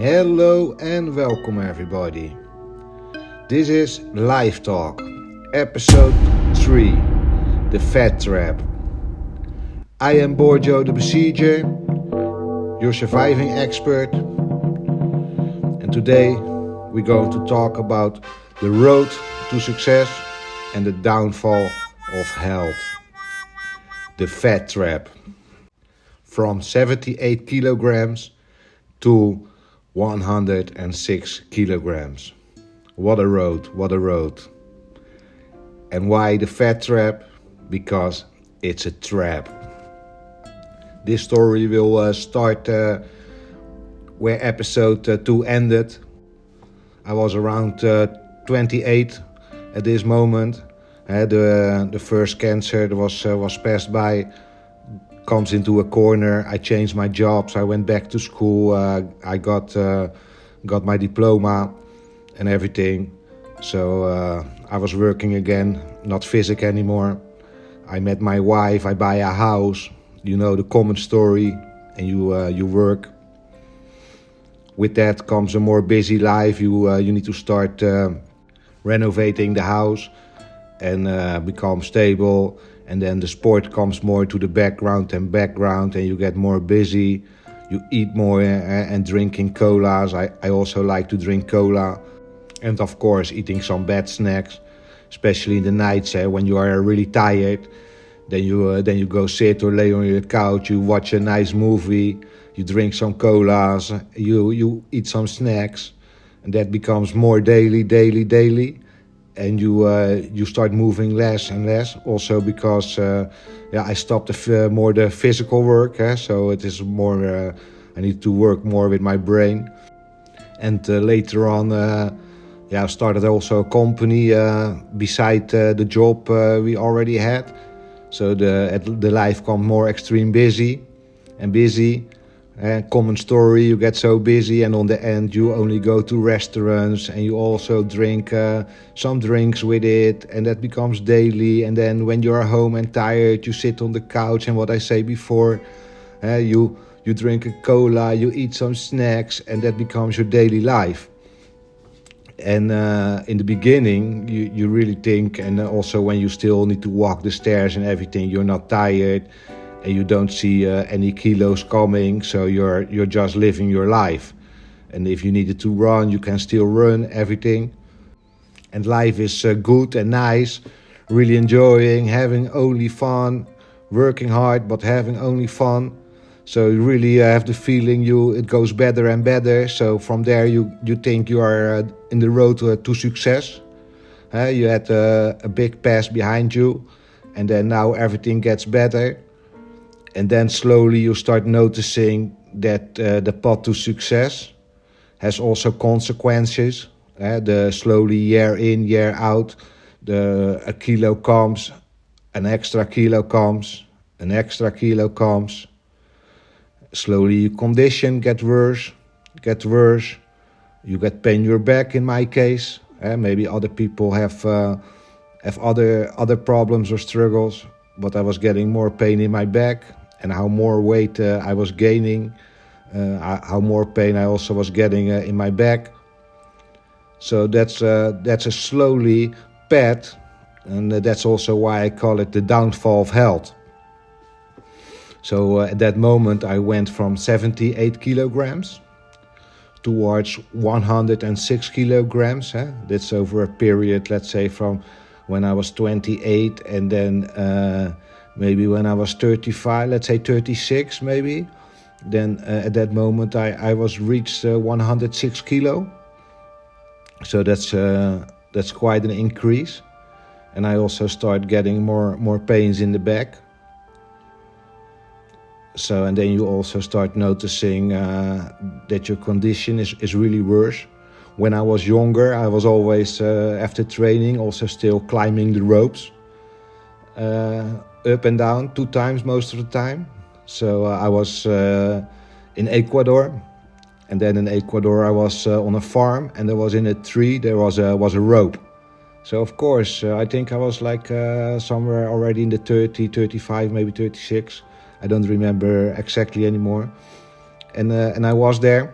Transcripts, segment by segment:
Hello and welcome everybody. This is Live Talk, episode 3, the Fattrap. I am Borjo the Besieger, your surviving expert, and today we're going to talk about the road to success and the downfall of health. The Fattrap. From 78 kilograms to 106 kilograms. What a road, what a road. And why the Fattrap? Because it's a trap. This story will start where episode 2 ended. I was around 28 at this moment. The first cancer that was passed by comes into a corner. I changed my jobs. I went back to school. I got my diploma and everything. So I was working again, not physic anymore. I met my wife. I buy a house. You know the common story. And you work. With that comes a more busy life. You need to start renovating the house and become stable. And then the sport comes more to the background, and you get more busy. You eat more and drinking colas. I also like to drink cola. And of course eating some bad snacks, especially in the nights when you are really tired. Then you go sit or lay on your couch, you watch a nice movie, you drink some colas, you eat some snacks. And that becomes more daily. And you start moving less and less. Also because I stopped more the physical work. So it is more. I need to work more with my brain. And later on, I started also a company beside the job we already had. So the life comes more extreme busy. Common story, you get so busy and on the end you only go to restaurants and you also drink some drinks with it, and that becomes daily. And then when you are home and tired, you sit on the couch, and what I say before, you drink a cola, you eat some snacks, and that becomes your daily life. And in the beginning you really think, and also when you still need to walk the stairs and everything, you're not tired. And you don't see any kilos coming, so you're just living your life. And if you needed to run, you can still run, everything. And life is good and nice, really enjoying, having only fun, working hard, but having only fun. So you really have the feeling it goes better and better. So from there you think you are in the road to success. You had a big past behind you, and then now everything gets better. And then slowly you start noticing that the path to success has also consequences. The slowly year in, year out, a kilo comes, an extra kilo comes, an extra kilo comes. Slowly your condition gets worse. You get pain in your back in my case. Maybe other people have other problems or struggles, but I was getting more pain in my back. And how more weight I was gaining, how more pain I also was getting in my back. So that's a slowly path, and that's also why I call it the downfall of health. So at that moment I went from 78 kilograms towards 106 kilograms. That's over a period, let's say, from when I was 28 and then maybe when I was 35, let's say 36 maybe. Then at that moment I was reached 106 kilo. So that's quite an increase. And I also start getting more pains in the back. So, and then you also start noticing that your condition is really worse. When I was younger, I was always, after training, also still climbing the ropes. Up and down 2 times most of the time. So I was in Ecuador, and then in Ecuador I was on a farm, and there was in a tree there was a rope. So of course I think I was like somewhere already in the 30, 35, maybe 36. I don't remember exactly anymore. And I was there,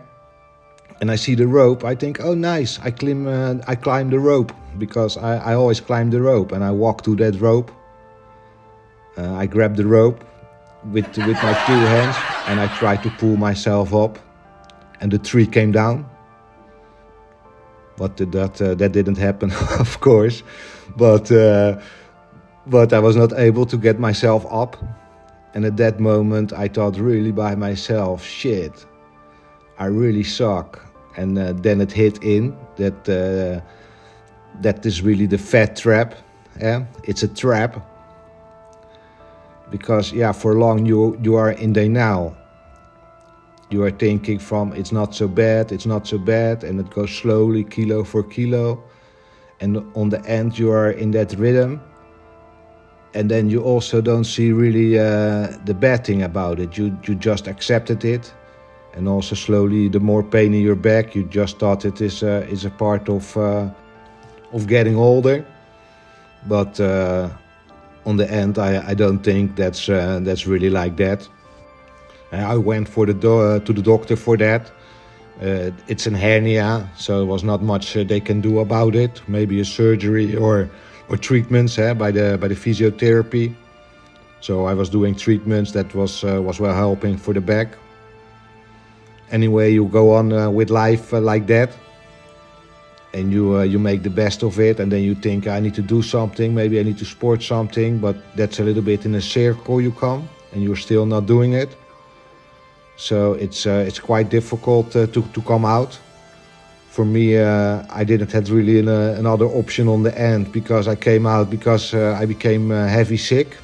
and I see the rope. I think, oh nice, I climb the rope, because I always climb the rope, and I walk to that rope. I grab the rope with my 2 hands, and I try to pull myself up, and the tree came down. But that didn't happen, of course. But I was not able to get myself up. And at that moment, I thought really by myself, shit, I really suck. And then it hit in that is really the fat trap. Yeah, it's a trap. Because for long you are in denial. You are thinking from it's not so bad, and it goes slowly, kilo for kilo. And on the end you are in that rhythm. And then you also don't see really the bad thing about it. You just accepted it. And also slowly, the more pain in your back, you just thought it is a part of getting older. But on the end, I don't think that's really like that. I went to the doctor for that. It's a hernia, so there was not much they can do about it. Maybe a surgery or treatments by the physiotherapy. So I was doing treatments that was well helping for the back. Anyway, you go on with life like that, and you make the best of it, and then you think I need to do something, maybe I need to sport something, but that's a little bit in a circle you come, and you're still not doing it. So it's quite difficult to come out. For me, I didn't have really another option on the end, because I came out because I became heavy sick.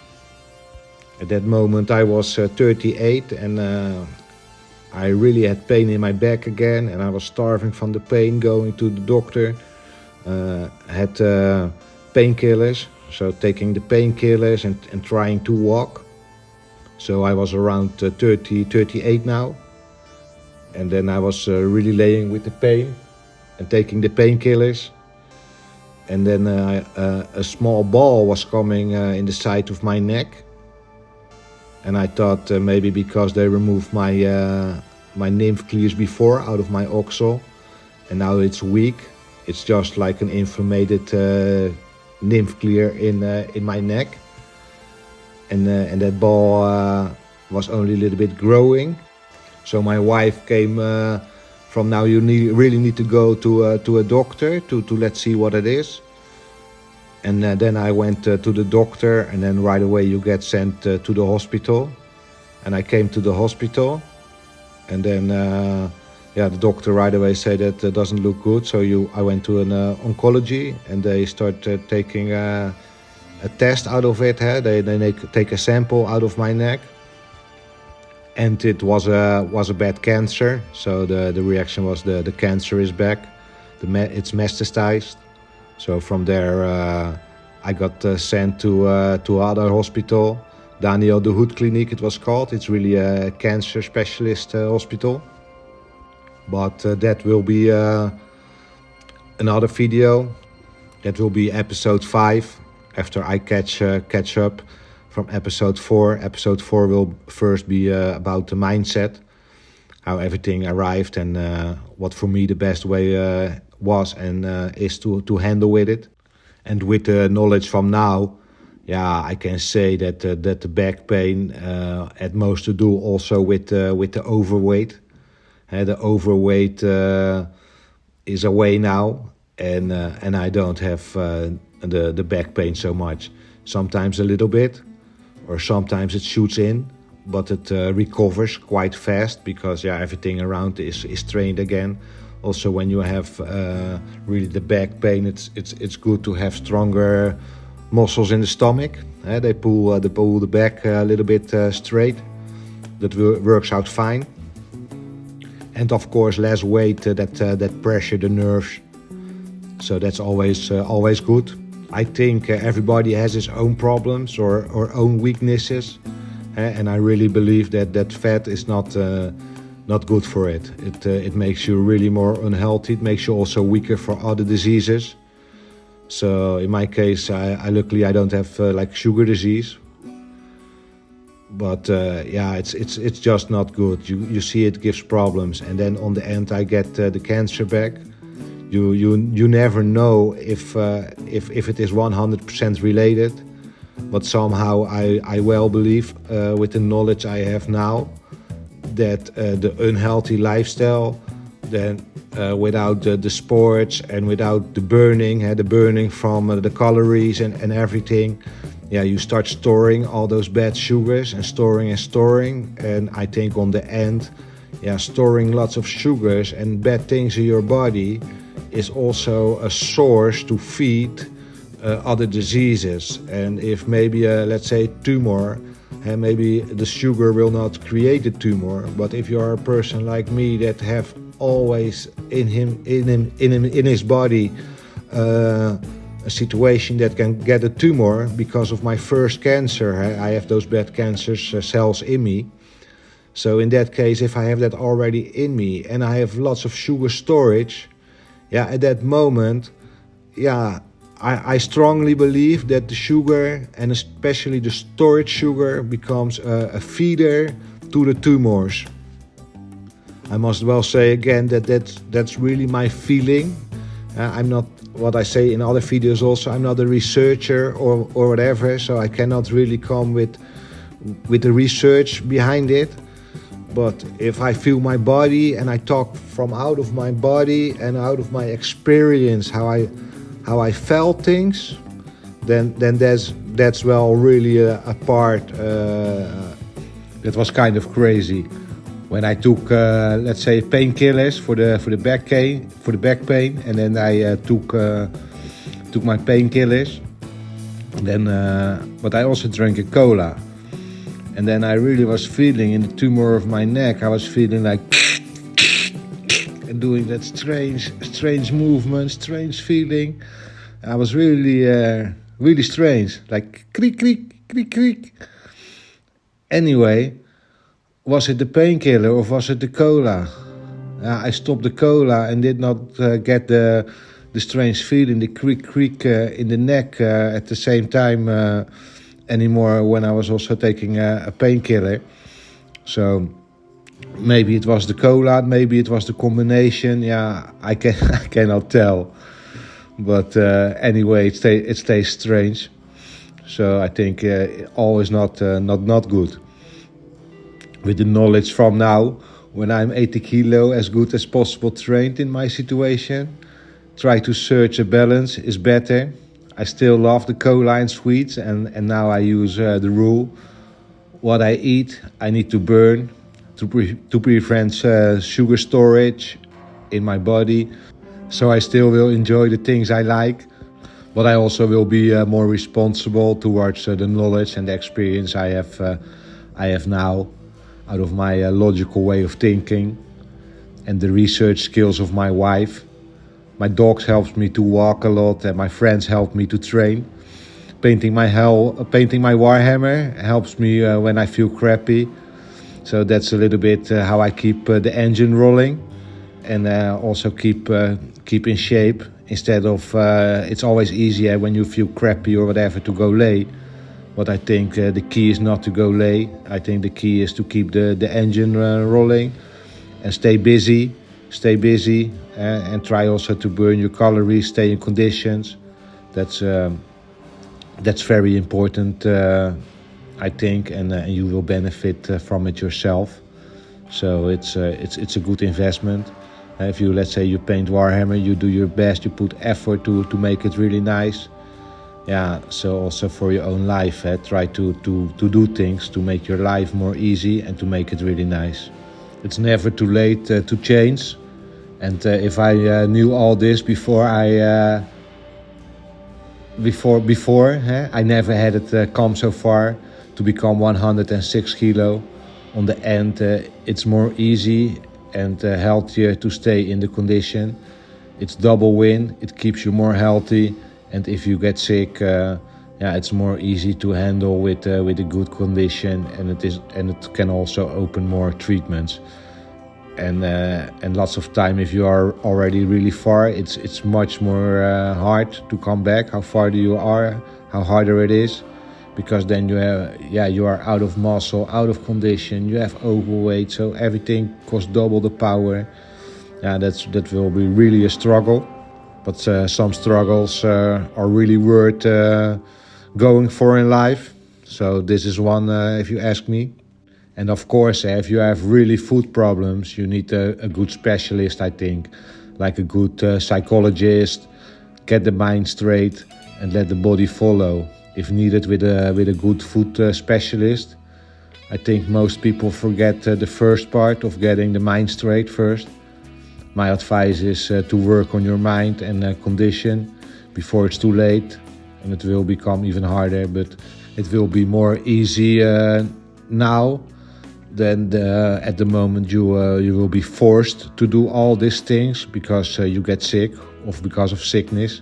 At that moment I was 38, and I really had pain in my back again, and I was starving from the pain, going to the doctor. Had painkillers, so taking the painkillers and trying to walk. So I was around 38 now. And then I was really laying with the pain and taking the painkillers. And then a small ball was coming in the side of my neck. And I thought maybe because they removed my nymph clears before out of my oxal, and now it's weak. It's just like an inflamed nymph clear in my neck. And that ball was only a little bit growing. So my wife came from, now you really need to go to a doctor to let's see what it is. And then I went to the doctor, and then right away you get sent to the hospital. And I came to the hospital, and then the doctor right away said that it doesn't look good. So I went to an oncology, and they start taking a test out of it. They take a sample out of my neck, and it was a bad cancer. So the reaction was the cancer is back. It's metastasized. So from there, I got sent to other hospital, Daniel de Hoed Clinic it was called. It's really a cancer specialist hospital. But that will be another video. That will be episode 5, after I catch up from episode 4. Episode 4 will first be about the mindset, how everything arrived, and what for me the best way was and is to handle with it. And with the knowledge from now, I can say that the back pain had most to do also with the overweight. The overweight is away now, and I don't have the back pain so much. Sometimes a little bit, or sometimes it shoots in, but it recovers quite fast, because everything around is trained again. Also, when you have really the back pain, it's good to have stronger muscles in the stomach. They pull the back a little bit straight. That works out fine. And of course, less weight that pressure the nerves. So that's always good. I think everybody has his own problems or own weaknesses, and I really believe that fat is not good for it. It makes you really more unhealthy. It makes you also weaker for other diseases. So in my case, luckily I don't have like sugar disease. But yeah, it's just not good. You see it gives problems, and then on the end I get the cancer back. You never know if it is 100% related, but somehow I well believe with the knowledge I have now that the unhealthy lifestyle, then without the sports and without the burning from the calories and everything, yeah, you start storing all those bad sugars and storing, and I think on the end, yeah, storing lots of sugars and bad things in your body is also a source to feed other diseases. And if maybe let's say tumor, and maybe the sugar will not create a tumor, but if you are a person like me that have always in his body a situation that can get a tumor because of my first cancer, I have those bad cancer cells in me. So in that case, if I have that already in me and I have lots of sugar storage, yeah, at that moment, yeah, I strongly believe that the sugar, and especially the storage sugar, becomes a feeder to the tumors. I must well say again that that's really my feeling. I'm not, what I say in other videos also, I'm not a researcher or whatever, so I cannot really come with the research behind it. But if I feel my body and I talk from out of my body and out of my experience, how I felt things, then that's well really a part that was kind of crazy. When I took let's say painkillers for the back pain, and then I took my painkillers, then but I also drank a cola. And then I really was feeling in the tumor of my neck, I was feeling like and doing that strange movement, strange feeling. I was really strange, like creak, creak, creak, creak. Anyway, was it the painkiller or was it the cola? I stopped the cola and did not get the strange feeling, the creak, creak in the neck at the same time anymore when I was also taking a painkiller. So maybe it was the cola, maybe it was the combination. Yeah, I cannot tell. But anyway, it stays strange. So I think all is not good. With the knowledge from now, when I'm 80 kilo, as good as possible trained in my situation, try to search a balance is better. I still love the cola and sweets, and now I use the rule: what I eat, I need to burn to prevent sugar storage in my body. So I still will enjoy the things I like, but I also will be more responsible towards the knowledge and the experience I have now, out of my logical way of thinking, and the research skills of my wife. My dogs helps me to walk a lot, and my friends help me to train. Painting my Warhammer helps me when I feel crappy. So that's a little bit how I keep the engine rolling, and also keep in shape. Instead of it's always easier when you feel crappy or whatever to go lay. But I think the key is not to go lay. I think the key is to keep the engine rolling and stay busy. And try also to burn your calories, stay in conditions. That's very important, I think, and you will benefit from it yourself. So it's a good investment. If you, let's say, you paint Warhammer, you do your best, you put effort to make it really nice. Yeah, so also for your own life, try to do things to make your life more easy and to make it really nice. It's never too late to change. And if I knew all this before, I never had it come so far to become 106 kilo. On the end, it's more easy and healthier to stay in the condition. It's double win. It keeps you more healthy, and if you get sick, it's more easy to handle with a good condition, and it can also open more treatments. And lots of time, if you are already really far, it's much more hard to come back. How farther you are, how harder it is. because then you are out of muscle, out of condition, you have overweight, so everything costs double the power. That will be really a struggle, but some struggles are really worth going for in life. So this is one, if you ask me. And of course, if you have really food problems, you need a good specialist, I think, like a good psychologist. Get the mind straight and let the body follow. If needed, with a good food specialist. I think most people forget the first part of getting the mind straight first. My advice is to work on your mind and condition before it's too late, and it will become even harder. But it will be more easy now than at the moment you will be forced to do all these things because you get sick or because of sickness.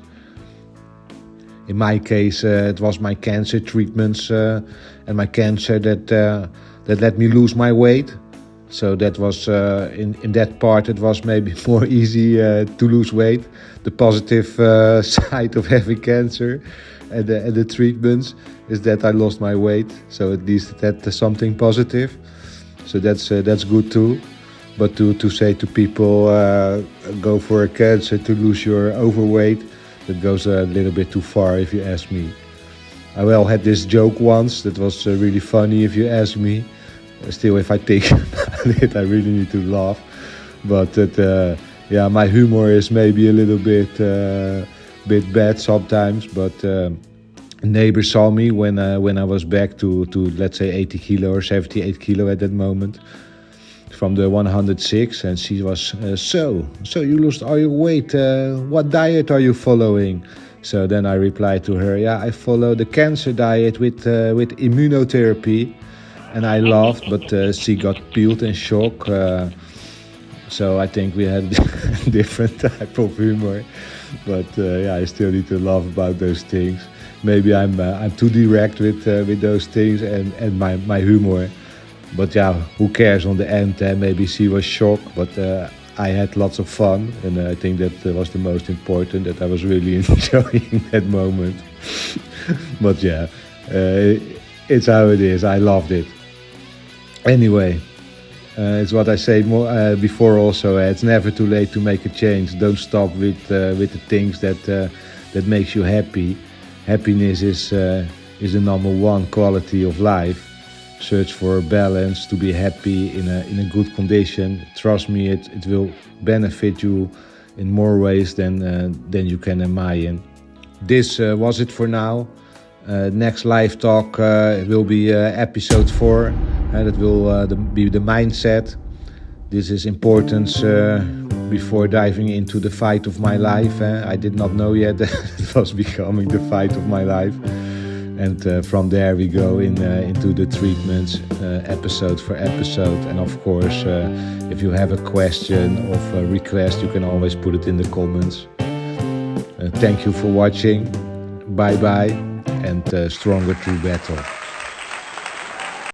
In my case, it was my cancer treatments and my cancer that let me lose my weight. So that was in that part it was maybe more easy to lose weight. The positive side of having cancer and the treatments is that I lost my weight. So at least that's something positive. So that's good too. But to say to people go for a cancer to lose your overweight, that goes a little bit too far if you ask me. I had this joke once that was really funny if you ask me. Still, if I think about it, I really need to laugh. But my humor is maybe a little bit bad sometimes. But a neighbor saw me when I was back to let's say 80 kilo or 78 kilo at that moment, from the 106, and she was so you lost all your weight. What diet are you following? So then I replied to her, I follow the cancer diet with immunotherapy. And I laughed, but she got peeled in shock. So I think we had a different type of humor. But I still need to laugh about those things. Maybe I'm too direct with those things and my humor. But who cares on the end? Maybe she was shocked, but I had lots of fun. And I think that was the most important, that I was really enjoying that moment. But it's how it is. I loved it. Anyway, it's what I said more before also. It's never too late to make a change. Don't stop with the things that makes you happy. Happiness is the number one quality of life. Search for balance, to be happy in a good condition. Trust me, it will benefit you in more ways than you can imagine. This was it for now. Next live talk will be episode 4. That will be the mindset. This is importance before diving into the fight of my life. I did not know yet that it was becoming the fight of my life. And from there we go into the treatments episode for episode. And of course, if you have a question or a request, you can always put it in the comments. Thank you for watching. Bye bye, and stronger through battle.